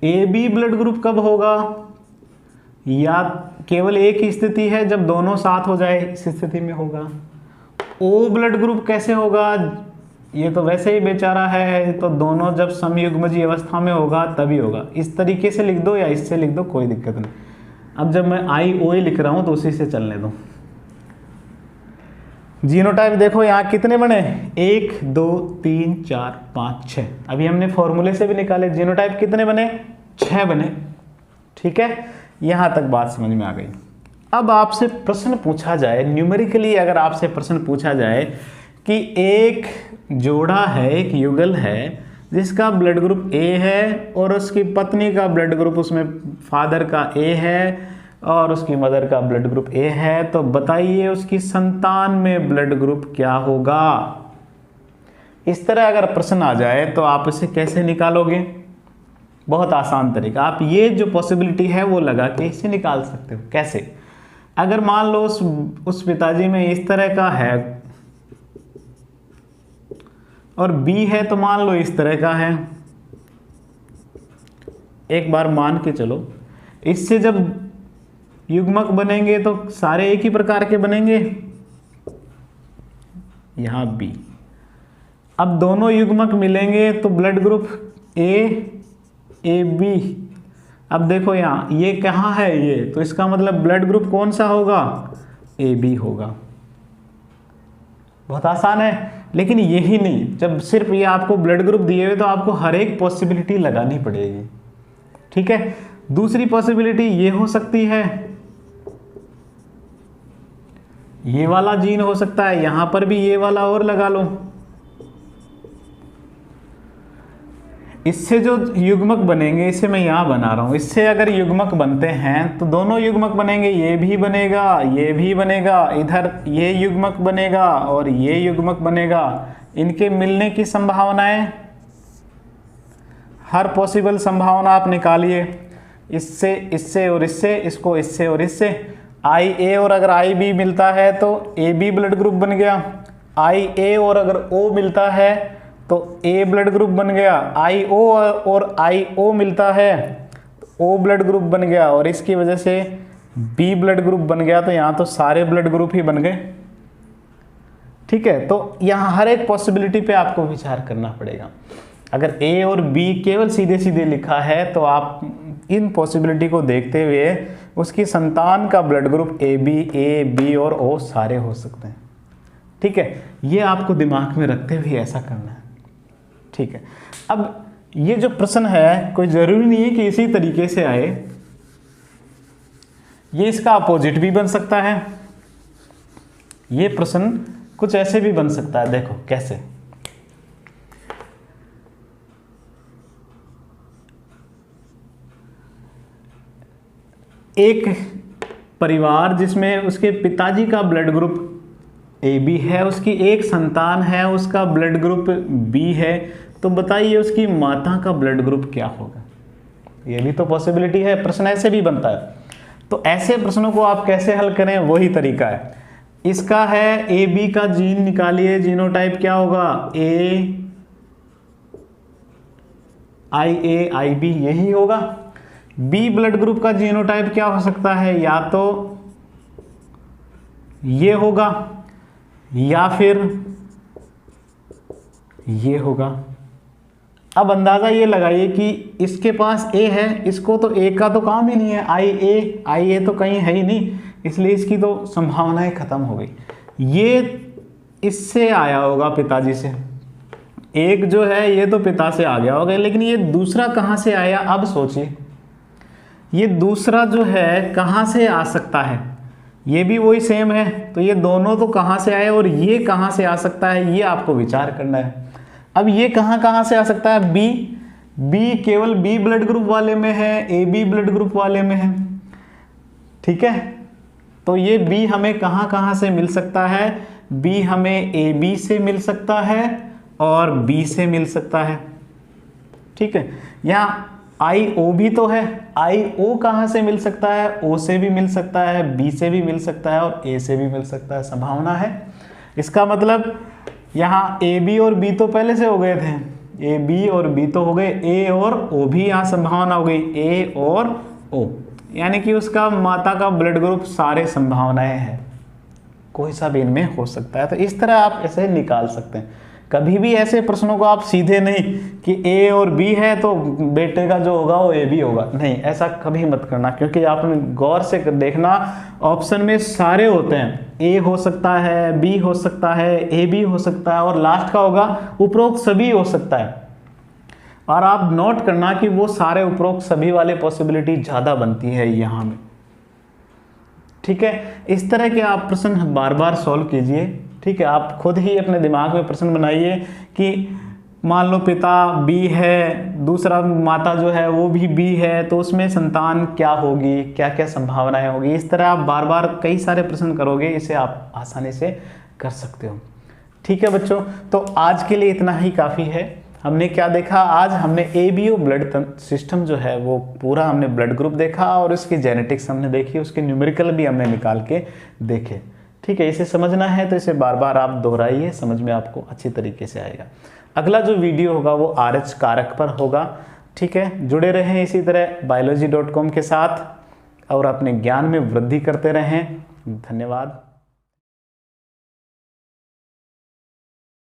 ए बी ब्लड ग्रुप कब होगा, या केवल एक ही स्थिति है जब दोनों साथ हो जाए, इस स्थिति में होगा। ओ ब्लड ग्रुप कैसे होगा, ये तो वैसे ही बेचारा है, तो दोनों जब समयुग्मजीय अवस्था में होगा तभी होगा। इस तरीके से लिख दो या इससे लिख दो, कोई दिक्कत नहीं। अब जब मैं IOA लिख रहा हूं तो उसी से चलने दो। जीनोटाइप देखो यहाँ कितने बने, 1 2 3 4 5 6। अभी हमने फॉर्मूले से भी निकाले, जीनोटाइप कितने बने, 6 बने। ठीक है, यहाँ तक बात समझ में आ गई। अब आपसे प्रश्न पूछा जाए, न्यूमेरिकली अगर आपसे प्रश्न पूछा जाए कि एक जोड़ा है, एक युगल है जिसका ब्लड ग्रुप ए है और उसकी पत्नी का ब्लड ग्रुप, उसमें फादर का ए है और उसकी मदर का ब्लड ग्रुप ए है, तो बताइए उसकी संतान में ब्लड ग्रुप क्या होगा। इस तरह अगर प्रश्न आ जाए तो आप इसे कैसे निकालोगे, बहुत आसान तरीका, आप ये जो पॉसिबिलिटी है वो लगा के इसे निकाल सकते हो। कैसे, अगर मान लो उस पिताजी में इस तरह का है और बी है तो मान लो इस तरह का है, एक बार मान के चलो, इससे जब युग्मक बनेंगे तो सारे एक ही प्रकार के बनेंगे, यहां बी। अब दोनों युग्मक मिलेंगे तो ब्लड ग्रुप ए बी। अब देखो यहाँ ये कहाँ है, ये तो इसका मतलब ब्लड ग्रुप कौन सा होगा, ए बी होगा। बहुत आसान है। लेकिन यही नहीं, जब सिर्फ ये आपको ब्लड ग्रुप दिए हुए तो आपको हर एक पॉसिबिलिटी लगानी पड़ेगी। ठीक है, दूसरी पॉसिबिलिटी ये हो सकती है, ये वाला जीन हो सकता है, यहां पर भी ये वाला और लगा लो। इससे जो युग्मक बनेंगे, इसे मैं यहां बना रहा हूं, इससे अगर युग्मक बनते हैं तो दोनों युग्मक बनेंगे, ये भी बनेगा, ये भी बनेगा, इधर ये युग्मक बनेगा और ये युग्मक बनेगा, इनके मिलने की संभावनाएं, हर पॉसिबल संभावना आप निकालिए, इससे इससे और इससे, इसको इससे और इससे। आई ए और अगर आई बी मिलता है तो ए बी ब्लड ग्रुप बन गया, आई ए और अगर ओ मिलता है तो ए ब्लड ग्रुप बन गया, आई ओ और आई ओ मिलता है तो ओ ब्लड ग्रुप बन गया, और इसकी वजह से बी ब्लड ग्रुप बन गया। तो यहाँ तो सारे ब्लड ग्रुप ही बन गए। ठीक है, तो यहाँ हर एक पॉसिबिलिटी पे आपको विचार करना पड़ेगा। अगर ए और बी केवल सीधे सीधे लिखा है तो आप इन पॉसिबिलिटी को देखते हुए उसकी संतान का ब्लड ग्रुप ए बी और ओ सारे हो सकते हैं। ठीक है, ये आपको दिमाग में रखते हुए ऐसा करना है। ठीक है, अब ये जो प्रश्न है कोई ज़रूरी नहीं है कि इसी तरीके से आए, ये इसका अपोजिट भी बन सकता है। ये प्रश्न कुछ ऐसे भी बन सकता है। देखो कैसे, एक परिवार जिसमें उसके पिताजी का ब्लड ग्रुप ए बी है, उसकी एक संतान है, उसका ब्लड ग्रुप बी है, तो बताइए उसकी माता का ब्लड ग्रुप क्या होगा। ये भी तो पॉसिबिलिटी है, प्रश्न ऐसे भी बनता है। तो ऐसे प्रश्नों को आप कैसे हल करें, वही तरीका है। इसका है ए बी का जीन निकालिए, जीनोटाइप क्या होगा, ए आई बी यही होगा। बी ब्लड ग्रुप का जीनोटाइप क्या हो सकता है, या तो ये होगा या फिर ये होगा। अब अंदाजा ये लगाइए कि इसके पास ए है, इसको तो ए का तो काम ही नहीं है, आई ए तो कहीं है ही नहीं, इसलिए इसकी तो संभावनाएं खत्म हो गई। ये इससे आया होगा पिताजी से, एक जो है ये तो पिता से आ गया होगा, लेकिन ये दूसरा कहाँ से आया। अब सोचिए ये दूसरा जो है कहाँ से आ सकता है, ये भी वही सेम है, तो ये दोनों तो कहाँ से आए और ये कहाँ से आ सकता है, ये आपको विचार करना है। अब ये कहाँ से आ सकता है, बी केवल बी ब्लड ग्रुप वाले में है, ए बी ब्लड ग्रुप वाले में है। ठीक है, तो ये बी हमें कहाँ से मिल सकता है, बी हमें ए बी से मिल सकता है और बी से मिल सकता है। ठीक है, यहाँ आई ओ भी तो है, आई ओ कहाँ से मिल सकता है, ओ से भी मिल सकता है, बी से भी मिल सकता है और ए से भी मिल सकता है, संभावना है। इसका मतलब यहाँ ए बी और बी तो पहले से हो गए थे, ए बी और बी तो हो गए, ए और ओ भी यहाँ संभावना हो गई, ए और ओ, यानी कि उसका माता का ब्लड ग्रुप सारे संभावनाएं हैं, कोई सा भी इनमें हो सकता है। तो इस तरह आप ऐसे निकाल सकते हैं। कभी भी ऐसे प्रश्नों को आप सीधे नहीं कि ए और बी है तो बेटे का जो होगा वो ए बी होगा, नहीं, ऐसा कभी मत करना, क्योंकि आपने गौर से देखना ऑप्शन में सारे होते हैं, ए हो सकता है, बी हो सकता है, ए बी हो सकता है और लास्ट का होगा उपरोक्त सभी हो सकता है। और आप नोट करना कि वो सारे उपरोक्त सभी वाले पॉसिबिलिटी ज़्यादा बनती है यहाँ में। ठीक है, इस तरह के आप प्रश्न बार बार सॉल्व कीजिए। ठीक है, आप खुद ही अपने दिमाग में प्रश्न बनाइए कि मान लो पिता बी है, दूसरा माता जो है वो भी बी है, तो उसमें संतान क्या होगी, क्या क्या संभावनाएं होगी। इस तरह आप बार बार कई सारे प्रश्न करोगे, इसे आप आसानी से कर सकते हो। ठीक है बच्चों, तो आज के लिए इतना ही काफ़ी है। हमने क्या देखा, आज हमने ABO ब्लड सिस्टम जो है वो पूरा हमने ब्लड ग्रुप देखा और उसकी जेनेटिक्स हमने देखी, उसके न्यूमेरिकल भी हमने निकाल के देखे। ठीक है, इसे समझना है तो इसे बार बार आप दोहराइए, समझ में आपको अच्छी तरीके से आएगा। अगला जो वीडियो होगा वो RH कारक पर होगा। ठीक है, जुड़े रहें इसी तरह biology.com के साथ और अपने ज्ञान में वृद्धि करते रहें। धन्यवाद।